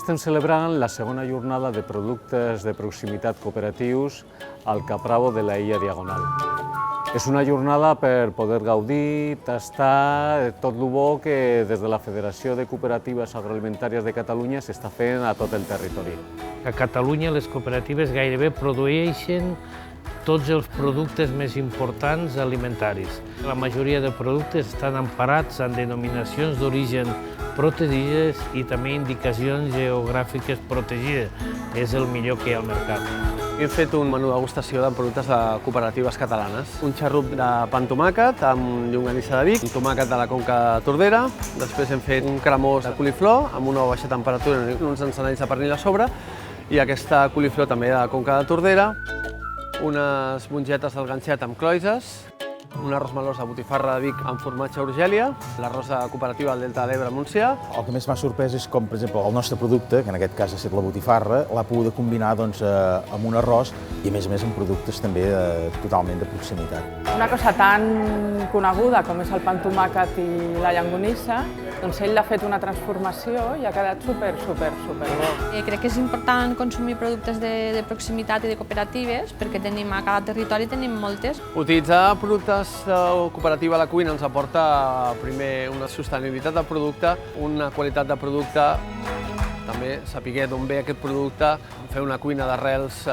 estem celebrant la segona jornada de productes de proximitat cooperatius al Capravo de la Illa Diagonal. És una jornada per poder gaudir, tastar tot el bo que des de la Federació de Cooperatives Agroalimentàries de Catalunya s'està fent a tot el territori. A Catalunya les cooperatives gairebé produeixen tots els productes més importants alimentaris. La majoria de productes estan emparats en denominacions d'origen protegides i també indicacions geogràfiques protegides. És el millor que hi ha al mercat. Hem fet un menú degustació de productes de cooperatives catalanes. Un xarrup de pa amb tomàquet amb llonganissa de Vic, un tomàquet de la Conca de Tordera, després hem fet un cremós de coliflor amb una baixa temperatura i uns encenalls de pernil a sobre, i aquesta coliflor també de la Conca de Tordera, unes mongetes del ganxet amb cloïses, un arròs melós de botifarra de Vic amb formatge Urgèlia, l'arròs de cooperativa del Delta de l'Ebre Montsià. El que més m'ha sorprès és com, per exemple, el nostre producte, que en aquest cas ha estat la botifarra, l'ha pogut combinar amb un arròs i, a més, amb productes també totalment de proximitat. Una cosa tan coneguda com és el pa amb tomàquet i la llonganissa, doncs ell l'ha fet una transformació i ha quedat super bo. Crec que és important consumir productes de proximitat i de cooperatives perquè a cada territori tenim moltes. Utilitzar productes de cooperativa a la cuina ens aporta primer una sostenibilitat del producte, una qualitat de producte, també saber d'on ve aquest producte, fer una cuina d'arrels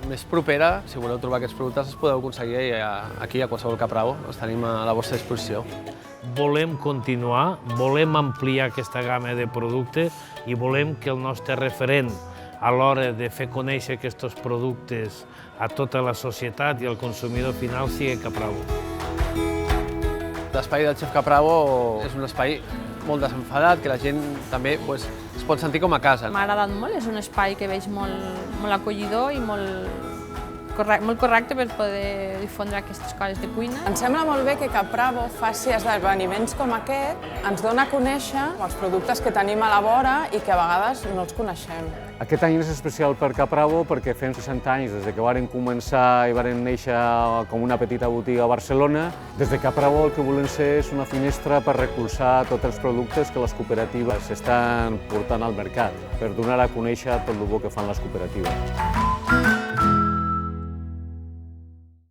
més propera. Si voleu trobar aquests productes els podeu aconseguir aquí a qualsevol Capravo, els tenim a la vostra disposició. Volem continuar, volem ampliar aquesta gamma de productes i volem que el nostre referent a l'hora de fer conèixer aquests productes a tota la societat i al consumidor final sigui Capravo. L'espai del Xef Capravo és un espai molt desenfadat, que la gent també es pot sentir com a casa. M'ha agradat molt, és un espai que veig molt acollidor i molt correcte per poder difondre aquestes coses de cuina. Em sembla molt bé que Capravo faci esdeveniments com aquest, ens dona a conèixer els productes que tenim a la vora i que a vegades no els coneixem. Aquest any és especial per Capravo perquè fem 60 anys des de que varen començar i varen néixer com una petita botiga a Barcelona. Des de Capravo el que volem ser és una finestra per recolzar tots els productes que les cooperatives estan portant al mercat, per donar a conèixer tot el bo que fan les cooperatives.